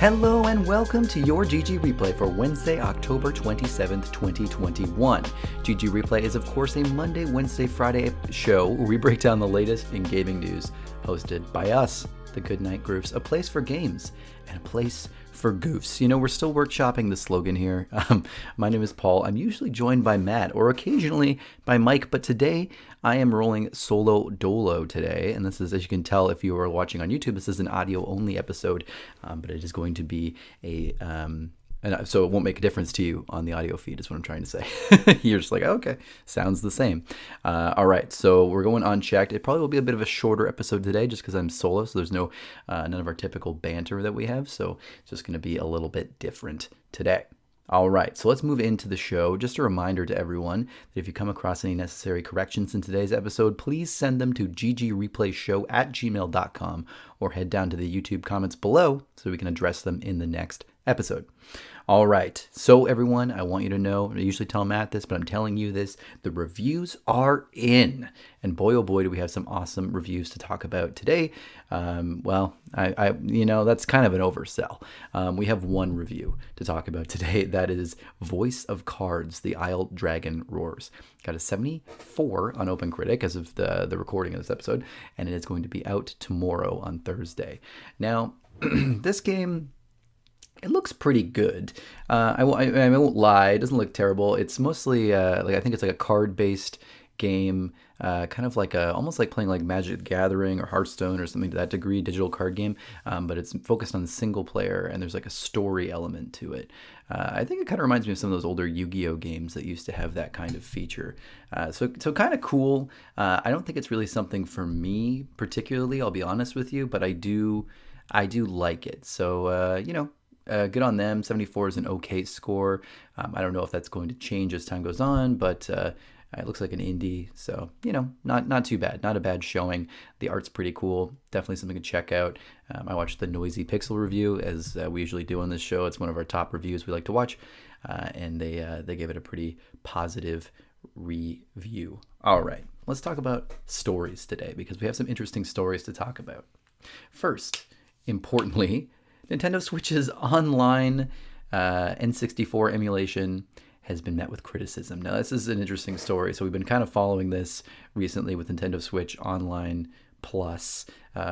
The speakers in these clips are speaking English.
Hello and welcome to your GG Replay for Wednesday, October 27th, 2021. GG Replay is of course a Monday, Wednesday, Friday show where we break down the latest in gaming news, hosted by us, the Goodnight Groofs, a place for games and a place for goofs. You know, we're still workshopping the slogan here. My name is Paul. I'm usually joined by Matt or occasionally by Mike, but today I am rolling solo dolo today. And this is, as you can tell if you are watching on YouTube, this is an audio only episode, but it is going to be so it won't make a difference to you on the audio feed is what I'm trying to say. You're just like, okay, sounds the same. All right, so we're going unchecked. It probably will be a bit of a shorter episode today just because I'm solo, so there's none of our typical banter that we have, so it's just going to be a little bit different today. All right, so let's move into the show. Just a reminder to everyone that if you come across any necessary corrections in today's episode, please send them to ggrepplayshow@gmail.com or head down to the YouTube comments below so we can address them in the next episode. All right, so everyone, I want you to know, I usually tell Matt this, but I'm telling you this, the reviews are in. And boy, oh boy, do we have some awesome reviews to talk about today. Well, I that's kind of an oversell. We have one review to talk about today. That is Voice of Cards, The Isle Dragon Roars. Got a 74 on OpenCritic as of the recording of this episode, and it is going to be out tomorrow on Thursday. Now, this game, it looks pretty good. I won't lie, it doesn't look terrible. It's mostly I think it's like a card-based game, kind of like almost like playing like Magic the Gathering or Hearthstone or something to that degree, digital card game. But it's focused on single player, and there's like a story element to it. I think it kind of reminds me of some of those older Yu-Gi-Oh games that used to have that kind of feature. So kind of cool. I don't think it's really something for me particularly, I'll be honest with you, but I do like it. So good on them. 74 is an okay score. I don't know if that's going to change as time goes on, but it looks like an indie, so not too bad. Not a bad showing. The art's pretty cool. Definitely something to check out. I watched the Noisy Pixel review, as we usually do on this show. It's one of our top reviews we like to watch, and they gave it a pretty positive review. All right, let's talk about stories today because we have some interesting stories to talk about. First, importantly, Nintendo Switch's online N64 emulation has been met with criticism. Now, this is an interesting story. So we've been kind of following this recently with Nintendo Switch Online Plus,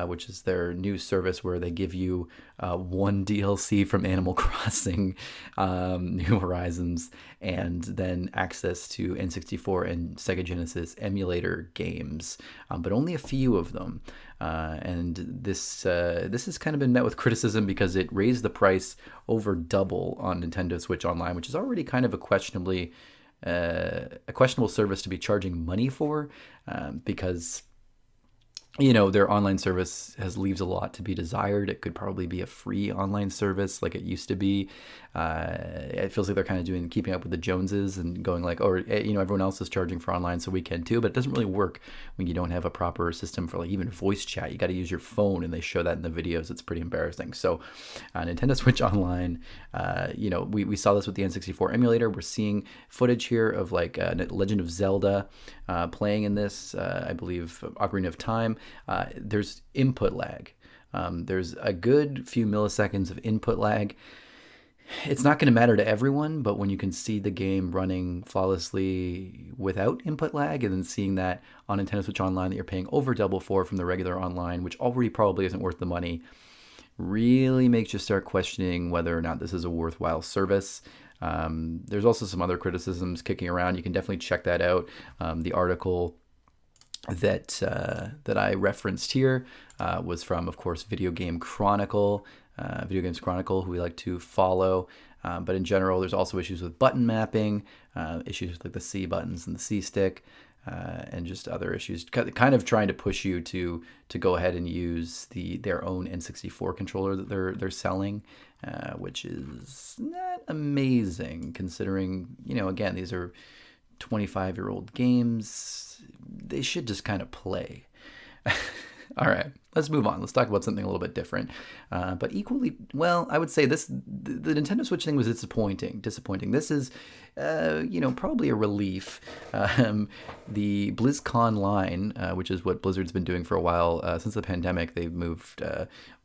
which is their new service where they give you one DLC from Animal Crossing, New Horizons, and then access to N64 and Sega Genesis emulator games, but only a few of them. And this has kind of been met with criticism because it raised the price over double on Nintendo Switch Online, which is already kind of a questionable service to be charging money for, because their online service leaves a lot to be desired. It could probably be a free online service like it used to be. It feels like they're kind of keeping up with the Joneses and going like, everyone else is charging for online, so we can too. But it doesn't really work when you don't have a proper system for like even voice chat. You got to use your phone, and they show that in the videos. It's pretty embarrassing. So Nintendo Switch Online, we saw this with the N64 emulator. We're seeing footage here of like Legend of Zelda playing in this, I believe Ocarina of Time. There's input lag. There's a good few milliseconds of input lag. It's not going to matter to everyone, but when you can see the game running flawlessly without input lag, and then seeing that on Nintendo Switch Online that you're paying over double for from the regular online, which already probably isn't worth the money, really makes you start questioning whether or not this is a worthwhile service. There's also some other criticisms kicking around. You can definitely check that out. The article that I referenced here was from, of course, Video Games Chronicle, who we like to follow. But in general, there's also issues with button mapping, issues with like the C buttons and the C stick, and just other issues. Kind of trying to push you to go ahead and use their own N64 controller that they're selling, which is not amazing considering, again, these are 25-year-old games. They should just kind of play. All right, let's move on. Let's talk about something a little bit different, but equally well. I would say the Nintendo Switch thing was disappointing. Disappointing. This is, probably a relief. The BlizzConline, which is what Blizzard's been doing for a while since the pandemic, they've moved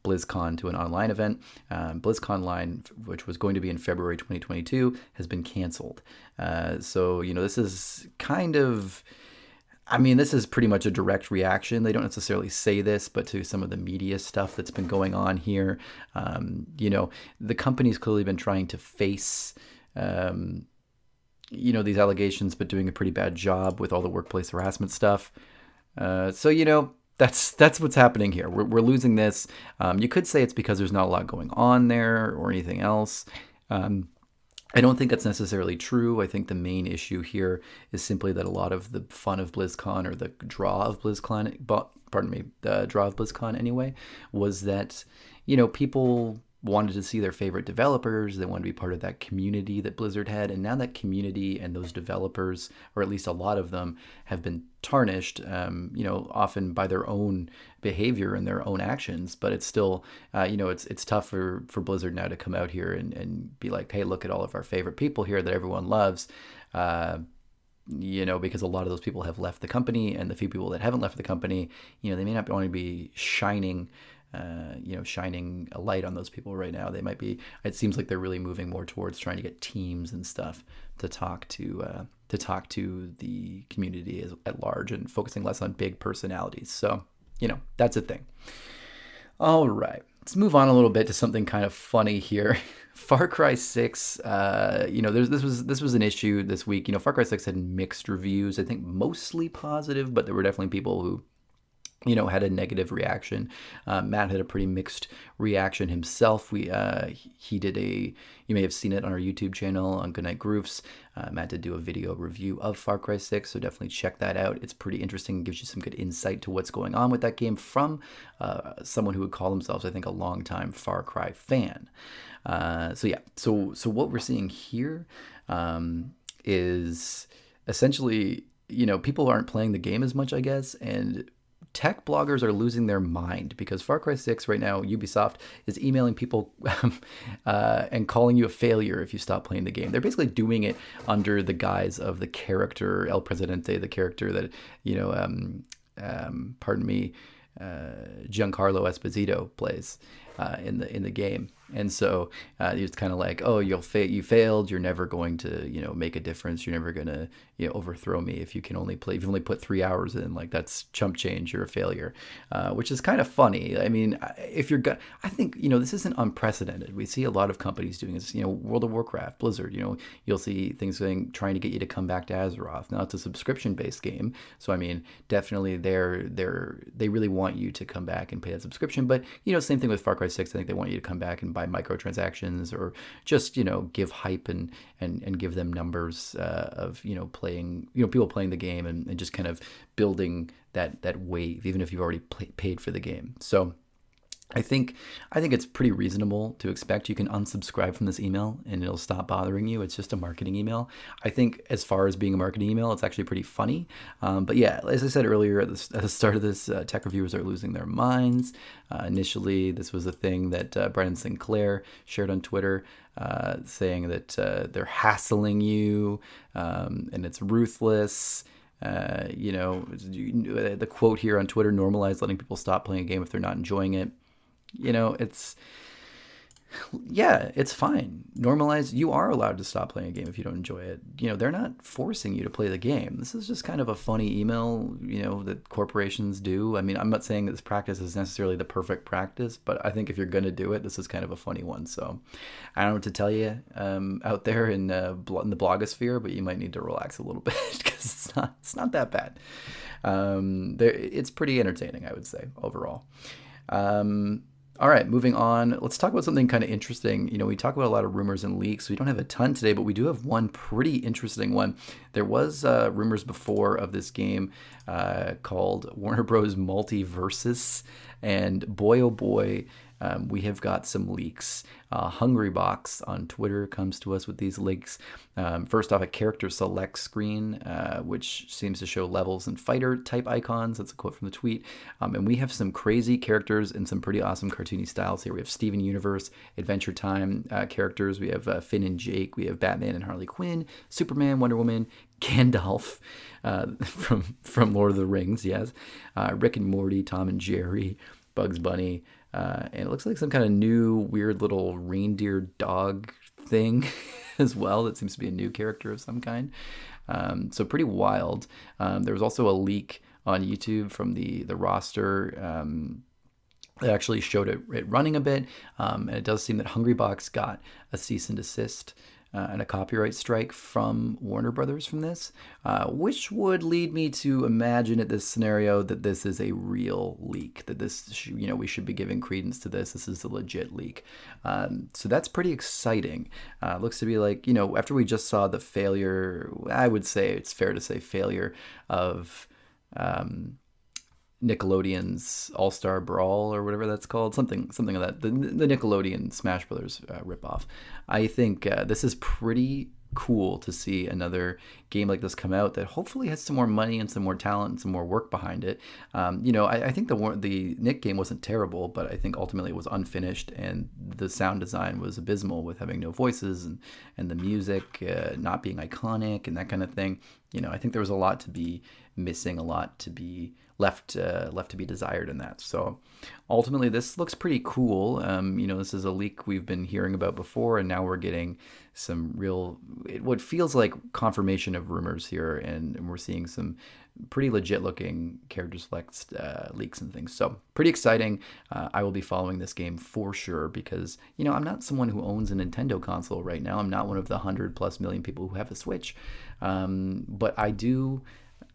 BlizzCon to an online event. BlizzConline, which was going to be in February 2022, has been canceled. So this is kind of. I mean, this is pretty much a direct reaction. They don't necessarily say this, but to some of the media stuff that's been going on here. The company's clearly been trying to face, these allegations, but doing a pretty bad job with all the workplace harassment stuff. That's what's happening here. We're losing this. You could say it's because there's not a lot going on there or anything else. I don't think that's necessarily true. I think the main issue here is simply that a lot of the fun of BlizzCon, or the draw of BlizzCon, the draw of BlizzCon anyway, was that, people wanted to see their favorite developers. They wanted to be part of that community that Blizzard had. And now that community and those developers, or at least a lot of them, have been tarnished, often by their own behavior and their own actions. But it's still, it's tough for Blizzard now to come out here and be like, hey, look at all of our favorite people here that everyone loves. Because a lot of those people have left the company, and the few people that haven't left the company, they may not want to be shining a light on those people right now. They might be. It seems like they're really moving more towards trying to get teams and stuff to talk to the community at large, and focusing less on big personalities. So that's a thing. All right, let's move on a little bit to something kind of funny here. Far Cry 6. This was an issue this week. Far Cry 6 had mixed reviews. I think mostly positive, but there were definitely people who had a negative reaction. Matt had a pretty mixed reaction himself. He did you may have seen it on our YouTube channel on Goodnight Groofs. Matt did do a video review of Far Cry 6, so definitely check that out. It's pretty interesting. It gives you some good insight to what's going on with that game from someone who would call themselves, I think, a longtime Far Cry fan. So what we're seeing here is essentially, people aren't playing the game as much, I guess, and tech bloggers are losing their mind because Far Cry 6 right now, Ubisoft is emailing people and calling you a failure if you stop playing the game. They're basically doing it under the guise of the character El Presidente, the character that, Giancarlo Esposito plays in the game. And so it's kind of like, oh, you failed. You're never going to, make a difference. You're never going to, overthrow me if you only put 3 hours in. Like, that's chump change. You're a failure, which is kind of funny. I mean, I think, this isn't unprecedented. We see a lot of companies doing this. World of Warcraft, Blizzard. You'll see things trying to get you to come back to Azeroth. Now, it's a subscription-based game, so I mean, definitely they really want you to come back and pay that subscription. But same thing with Far Cry 6. I think they want you to come back and buy microtransactions, or just give hype and give them numbers of playing, people playing the game, and just kind of building that wave, even if you've already paid for the game. So I think it's pretty reasonable to expect you can unsubscribe from this email and it'll stop bothering you. It's just a marketing email. I think as far as being a marketing email, it's actually pretty funny. But yeah, as I said earlier, at the start of this, tech reviewers are losing their minds. Initially, this was a thing that Brennan Sinclair shared on Twitter, saying that they're hassling you and it's ruthless. The quote here on Twitter: normalize letting people stop playing a game if they're not enjoying it. It's fine. Normalize. You are allowed to stop playing a game if you don't enjoy it. They're not forcing you to play the game. This is just kind of a funny email, that corporations do. I mean, I'm not saying that this practice is necessarily the perfect practice, but I think if you're going to do it, this is kind of a funny one. So I don't know what to tell you out there in the blogosphere, but you might need to relax a little bit because it's not that bad. It's pretty entertaining, I would say, overall. All right, moving on. Let's talk about something kind of interesting. We talk about a lot of rumors and leaks. We don't have a ton today, but we do have one pretty interesting one. There was rumors before of this game called Warner Bros. Multiverse, and boy, oh boy, we have got some leaks. Hungrybox on Twitter comes to us with these leaks. First off, a character select screen, which seems to show levels and fighter type icons. That's a quote from the tweet. And we have some crazy characters in some pretty awesome cartoony styles here. We have Steven Universe, Adventure Time characters. We have Finn and Jake. We have Batman and Harley Quinn, Superman, Wonder Woman, Gandalf from Lord of the Rings, yes. Rick and Morty, Tom and Jerry, Bugs Bunny, and it looks like some kind of new weird little reindeer dog thing as well. That seems to be a new character of some kind. So pretty wild. There was also a leak on YouTube from the roster. It actually showed it running a bit, and it does seem that Hungrybox got a cease and desist and a copyright strike from Warner Brothers from this, which would lead me to imagine at this scenario that this is a real leak, that this, we should be giving credence to this. This is a legit leak. So that's pretty exciting. Looks to be like, after we just saw the failure, I would say it's fair to say failure of Nickelodeon's All-Star Brawl or whatever that's called, something of that, the Nickelodeon Smash Brothers ripoff. I think this is pretty cool to see another game like this come out that hopefully has some more money and some more talent and some more work behind it. I think the Nick game wasn't terrible, but I think ultimately it was unfinished and the sound design was abysmal with having no voices and the music not being iconic and that kind of thing. I think there was a lot to be missing, a lot to be left to be desired in that. So ultimately this looks pretty cool. This is a leak we've been hearing about before, and now we're getting some what feels like confirmation of rumors here, and we're seeing some pretty legit looking character select leaks and things. So pretty exciting. I will be following this game for sure because, I'm not someone who owns a Nintendo console right now. I'm not one of the 100+ million people who have a Switch. But I do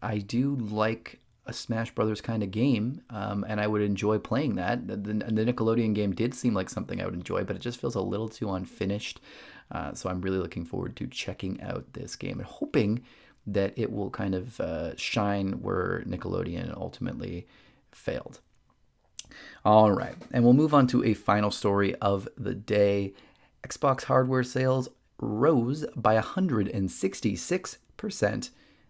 like a Smash Brothers kind of game, and I would enjoy playing that. The Nickelodeon game did seem like something I would enjoy, but it just feels a little too unfinished. So I'm really looking forward to checking out this game and hoping that it will kind of shine where Nickelodeon ultimately failed. All right, and we'll move on to a final story of the day. Xbox hardware sales rose by 166%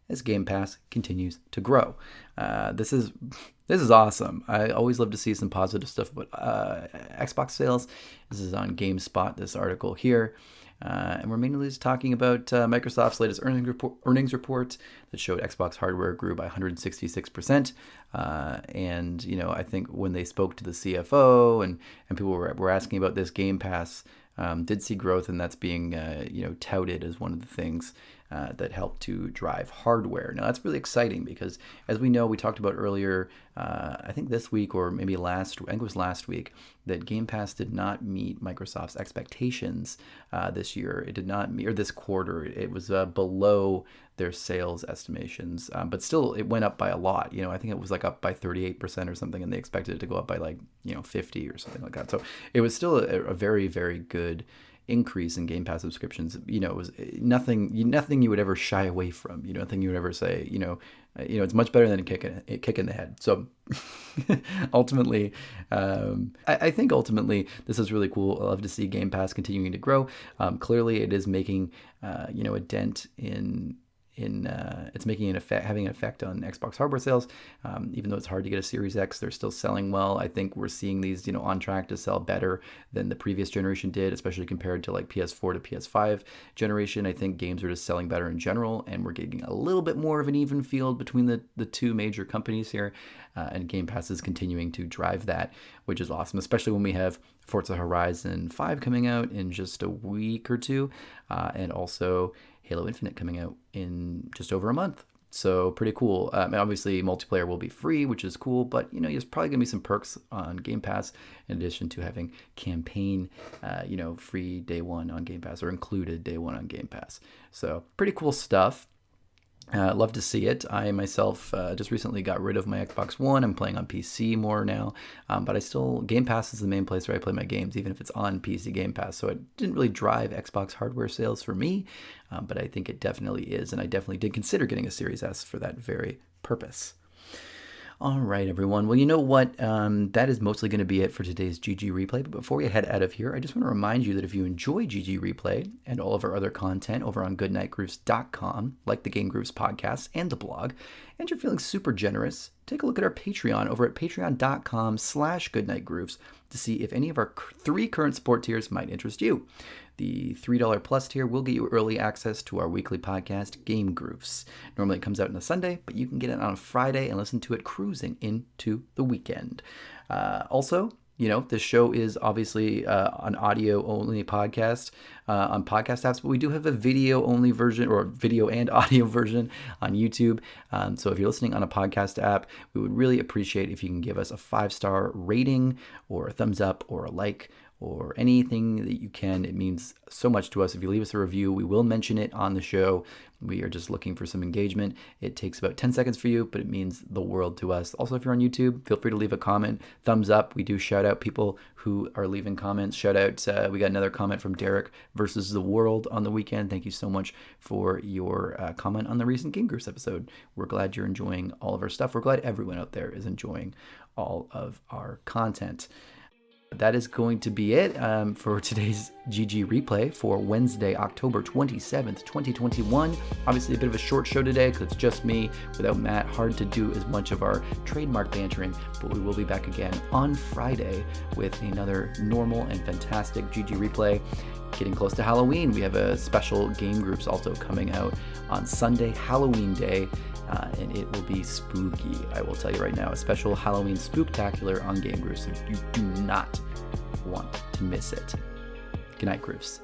as Game Pass continues to grow. This is awesome. I always love to see some positive stuff about Xbox sales. This is on GameSpot, this article here. And we're mainly just talking about Microsoft's latest earnings report that showed Xbox hardware grew by 166%. And, I think when they spoke to the CFO and people were asking about this, Game Pass did see growth, and that's being, touted as one of the things that helped to drive hardware. Now, that's really exciting because, as we know, we talked about earlier, I think this week or maybe I think it was last week, that Game Pass did not meet Microsoft's expectations this year. It did not meet, or this quarter, it was below their sales estimations, but still it went up by a lot. I think it was like up by 38% or something, and they expected it to go up by 50 or something like that. So it was still a very, very good increase in Game Pass subscriptions. It was nothing you would ever shy away from. Nothing you would ever say. It's much better than a kick in the head. So ultimately, I think ultimately this is really cool. I love to see Game Pass continuing to grow. Clearly, it is making a dent in it's making having an effect on Xbox hardware sales. Even though it's hard to get a Series X, they're still selling well. I think we're seeing these, on track to sell better than the previous generation did, especially compared to like PS4 to PS5 generation. I think games are just selling better in general, and we're getting a little bit more of an even field between the two major companies here. And Game Pass is continuing to drive that, which is awesome, especially when we have Forza Horizon 5 coming out in just a week or two, and also Halo Infinite coming out in just over a month. So pretty cool. Obviously, multiplayer will be free, which is cool, but there's probably going to be some perks on Game Pass in addition to having campaign, free day one on Game Pass or included day one on Game Pass. So pretty cool stuff. Love to see it. I myself just recently got rid of my Xbox One. I'm playing on PC more now, but Game Pass is the main place where I play my games, even if it's on PC Game Pass. So it didn't really drive Xbox hardware sales for me, but I think it definitely is, and I definitely did consider getting a Series S for that very purpose. All right, everyone. Well, you know what? That is mostly going to be it for today's GG Replay. But before we head out of here, I just want to remind you that if you enjoy GG Replay and all of our other content over on goodnightgroofs.com, like the Game Groofs podcast and the blog, and you're feeling super generous, take a look at our Patreon over at patreon.com/goodnightgroofs to see if any of our 3 current support tiers might interest you. The $3 plus tier will get you early access to our weekly podcast, Game Groofs. Normally it comes out on a Sunday, but you can get it on a Friday and listen to it cruising into the weekend. Also, you know, this show is obviously an audio-only podcast on podcast apps, but we do have a video-only version, or video and audio version on YouTube. So if you're listening on a podcast app, we would really appreciate if you can give us a 5-star rating or a thumbs up or a like, or anything that you can. It means so much to us. If you leave us a review, we will mention it on the show. We are just looking for some engagement. It takes about 10 seconds for you, but it means the world to us. Also, if you're on YouTube, feel free to leave a comment. Thumbs up. We do shout out people who are leaving comments. Shout out, we got another comment from Derek versus the world on the weekend. Thank you so much for your comment on the recent Game Groofs episode. We're glad you're enjoying all of our stuff. We're glad everyone out there is enjoying all of our content. That is going to be it for today's GG Replay for Wednesday, October 27th, 2021. Obviously a bit of a short show today because it's just me without Matt. Hard to do as much of our trademark bantering, but we will be back again on Friday with another normal and fantastic GG Replay. Getting close to Halloween, we have a special Game Groofs also coming out on Sunday, Halloween Day. And it will be spooky. I will tell you right now, a special Halloween spooktacular on Game Groofs. So you do not want to miss it. Good night, Groofs.